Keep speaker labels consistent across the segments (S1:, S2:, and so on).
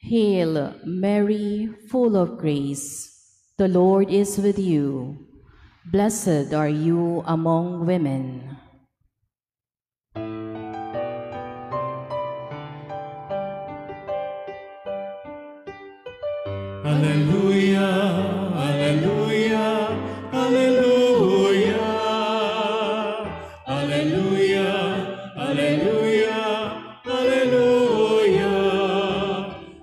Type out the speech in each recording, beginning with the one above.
S1: Hail, Mary, full of grace, the Lord is with you. Blessed are you among women.
S2: Alleluia, alleluia, alleluia. Alleluia, alleluia, alleluia.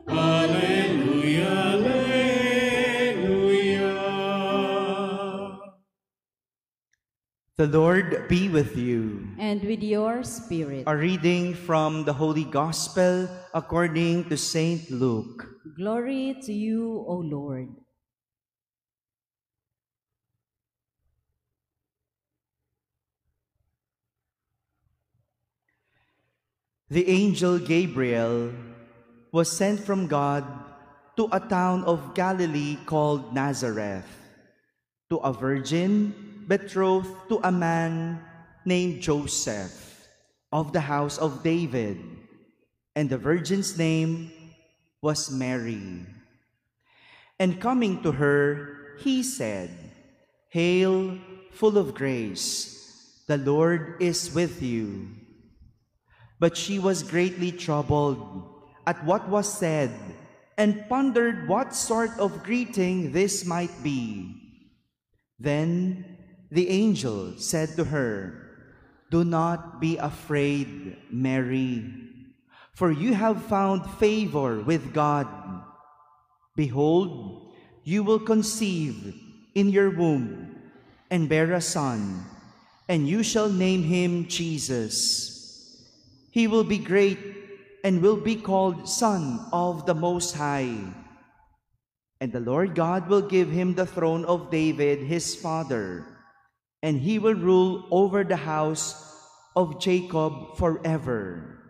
S2: Alleluia, alleluia.
S3: The Lord be with you.
S1: And with your spirit.
S3: A reading from the Holy Gospel according to Saint Luke.
S1: Glory to you, O Lord.
S3: The angel Gabriel was sent from God to a town of Galilee called Nazareth, to a virgin betrothed to a man named Joseph of the house of David, and the virgin's name was Mary. And coming to her, he said, "Hail, full of grace, the Lord is with you." But she was greatly troubled at what was said, and pondered what sort of greeting this might be. Then the angel said to her, "Do not be afraid, Mary, for you have found favor with God. Behold, you will conceive in your womb and bear a son, and you shall name him Jesus. He will be great and will be called Son of the Most High. And the Lord God will give him the throne of David his father, and he will rule over the house of Jacob forever,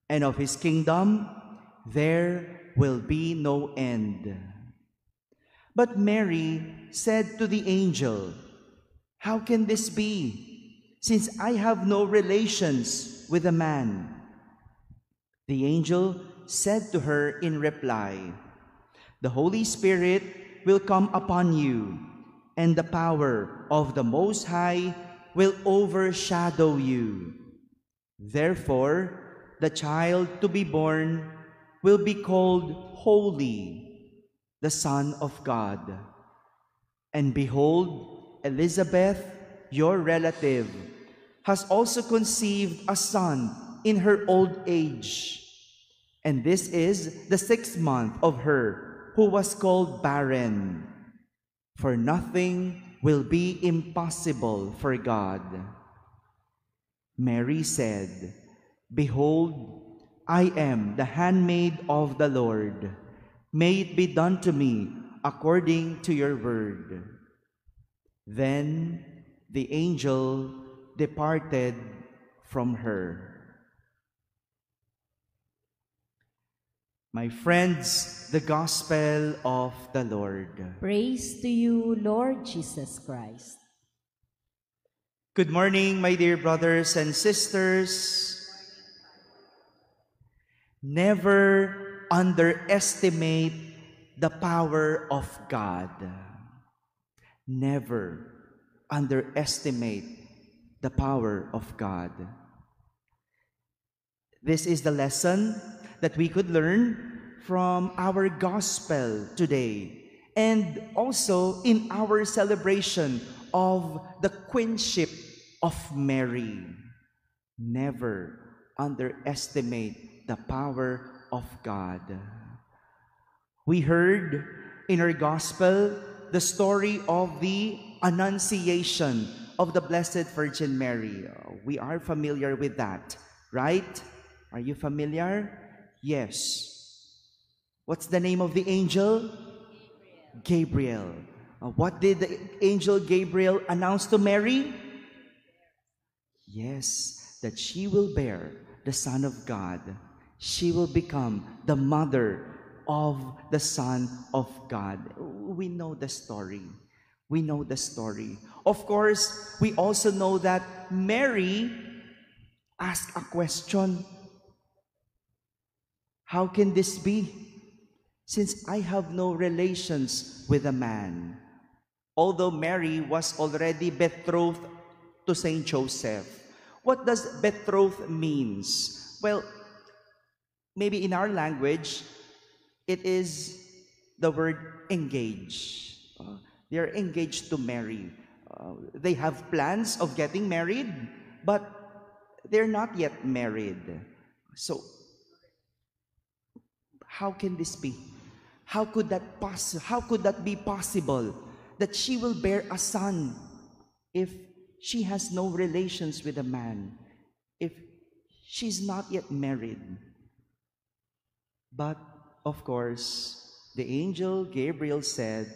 S3: and of his kingdom there will be no end." But Mary said to the angel, "How can this be, since I have no relations with a man?" The angel said to her in reply, "The Holy Spirit will come upon you, and the power of the Most High will overshadow you. Therefore, the child to be born will be called Holy, the Son of God. And behold, Elizabeth, your relative, has also conceived a son in her old age. And this is the 6th month of her who was called barren. For nothing will be impossible for God." Mary said, "Behold, I am the handmaid of the Lord. May it be done to me according to your word." Then the angel departed from her. My friends, the Gospel of the Lord.
S1: Praise to you, Lord Jesus Christ.
S3: Good morning, my dear brothers and sisters. Never underestimate the power of God. Never underestimate the power of God. This is the lesson that we could learn from our gospel today, and also in our celebration of the queenship of Mary. Never underestimate the power of God. We heard in our gospel the story of the Annunciation of the Blessed Virgin Mary. We are familiar with that, right? Are you familiar? Yes. What's the name of the angel? Gabriel. What did the angel Gabriel announce to Mary? Yes, that she will bear the Son of God. She will become the mother of the Son of God. We know the story. We know the story. Of course, we also know that Mary asked a question. How can this be? since I have no relations with a man. Although Mary was already betrothed to Saint Joseph. What does betrothed means? Well, maybe in our language, it is the word engage. They are engaged to marry. They have plans of getting married, but they're not yet married. So, how can this be? How could that be possible that she will bear a son if she has no relations with a man, if she's not yet married? But of course, the angel Gabriel said,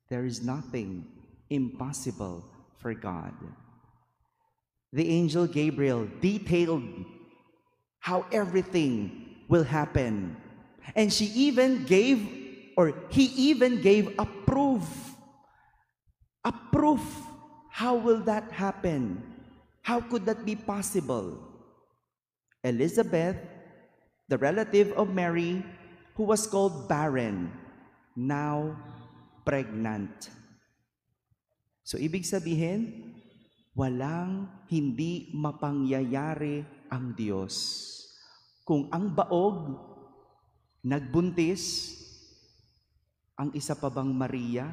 S3: there is nothing impossible for God. The angel Gabriel detailed how everything will happen. And he even gave a proof. A proof. How will that happen? How could that be possible? Elizabeth, the relative of Mary, who was called barren, now pregnant. So ibig sabihin, walang hindi mapangyayari ang Diyos. Kung ang baog nagbuntis, ang isa pa bang Maria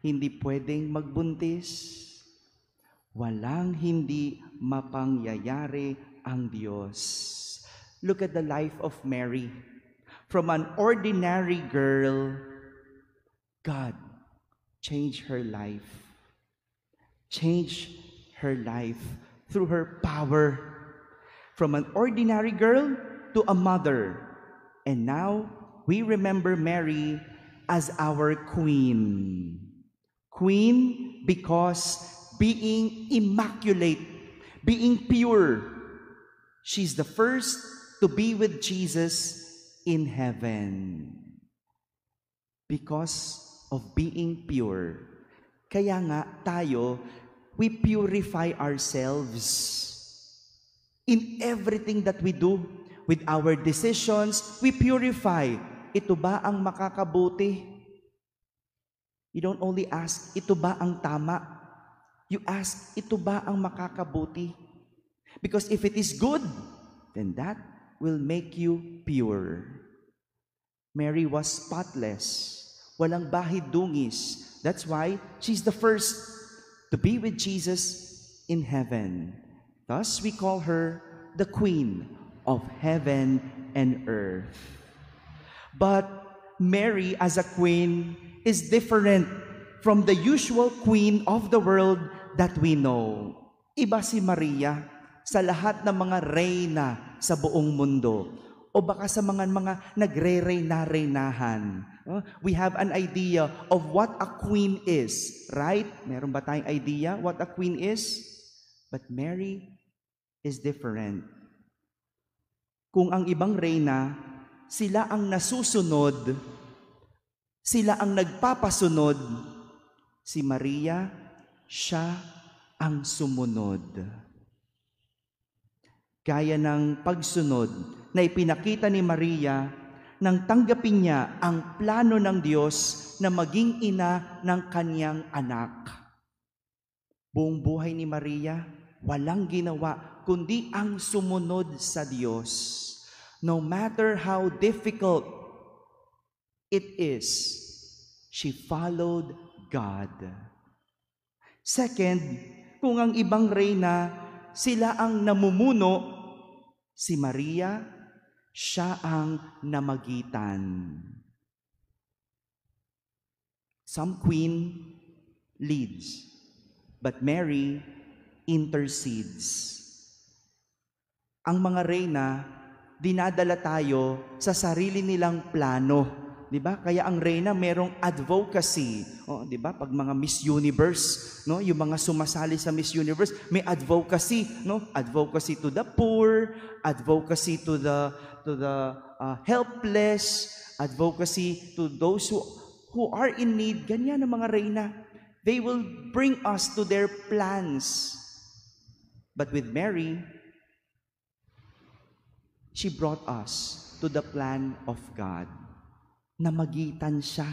S3: hindi pwedeng magbuntis? Walang hindi mapangyayari ang Diyos. Look at the life of Mary. From an ordinary girl, God changed her life. Changed her life through her power. From an ordinary girl to a mother. And now, we remember Mary as our queen. Queen because being immaculate, being pure, she's the first to be with Jesus in heaven. Because of being pure. Kaya nga tayo, we purify ourselves. In everything that we do, with our decisions, we purify. Ito ba ang makakabuti? You don't only ask, ito ba ang tama? You ask, ito ba ang makakabuti? Because if it is good, then that will make you pure. Mary was spotless. Walang bahid dungis. That's why she's the first to be with Jesus in heaven. Thus, we call her the Queen of heaven and earth. But Mary as a queen is different from the usual queen of the world that we know. Iba si Maria sa lahat ng mga reyna sa buong mundo. O baka sa mga nagre-reyna-reynahan. We have an idea of what a queen is, right? Meron ba tayong idea what a queen is? But Mary is different. Kung ang ibang reyna, sila ang nasusunod, sila ang nagpapasunod, si Maria, siya ang sumunod. Gaya ng pagsunod na ipinakita ni Maria nang tanggapin niya ang plano ng Diyos na maging ina ng kanyang anak. Buong buhay ni Maria, walang ginawa kundi ang sumunod sa Diyos. No matter how difficult it is, she followed God. Second, kung ang ibang reyna, sila ang namumuno, si Maria, siya ang namagitan. Some queen leads, but Mary intercedes. Ang mga reyna, dinadala tayo sa sarili nilang plano. Diba? Kaya ang reyna merong advocacy. Diba? Pag mga Miss Universe, no? Yung mga sumasali sa Miss Universe, may advocacy. No? Advocacy to the poor, advocacy to the helpless, advocacy to those who are in need. Ganyan ang mga reyna. They will bring us to their plans. But with Mary, she brought us to the plan of God. namagitan siya.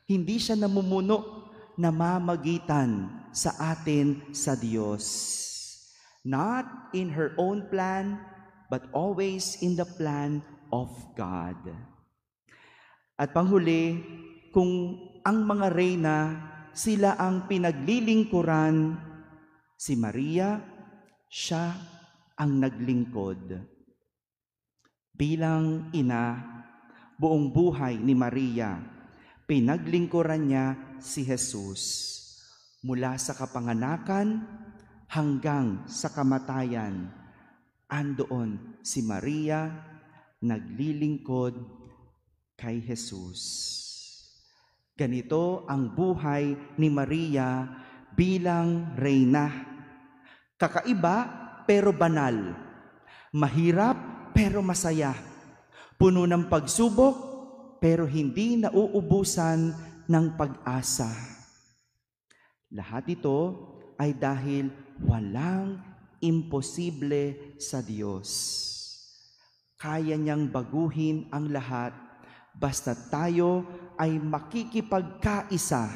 S3: Hindi siya namumuno, namamagitan sa atin sa Diyos. Not in her own plan, but always in the plan of God. At panghuli, kung ang mga reyna, sila ang pinaglilingkuran, si Maria, siya ang naglingkod. Bilang ina, buong buhay ni Maria, pinaglingkuran niya si Jesus. Mula sa kapanganakan hanggang sa kamatayan, andoon si Maria naglilingkod kay Jesus. Ganito ang buhay ni Maria bilang reyna. Kakaiba pero banal. Mahirap pero masaya. Puno ng pagsubok pero hindi nauubusan ng pag-asa. Lahat ito ay dahil walang imposible sa Diyos. Kaya niyang baguhin ang lahat basta tayo ay makikipagkaisa.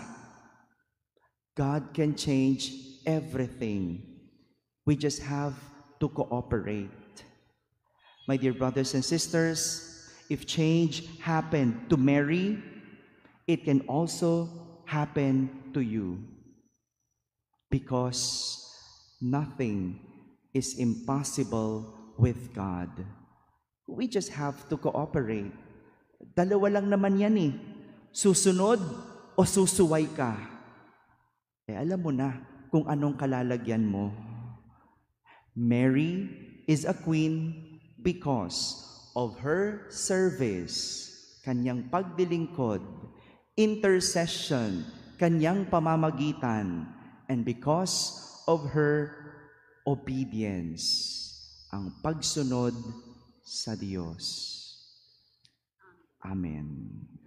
S3: God can change everything. We just have to cooperate. My dear brothers and sisters, if change happened to Mary, it can also happen to you. Because nothing is impossible with God. We just have to cooperate. Dalawa lang naman yan eh. Susunod o susuway ka. Alam mo na kung anong kalalagyan mo. Mary is a queen because of her service, kanyang pagdilingkod, intercession, kanyang pamamagitan, and because of her obedience, ang pagsunod sa Diyos. Amen.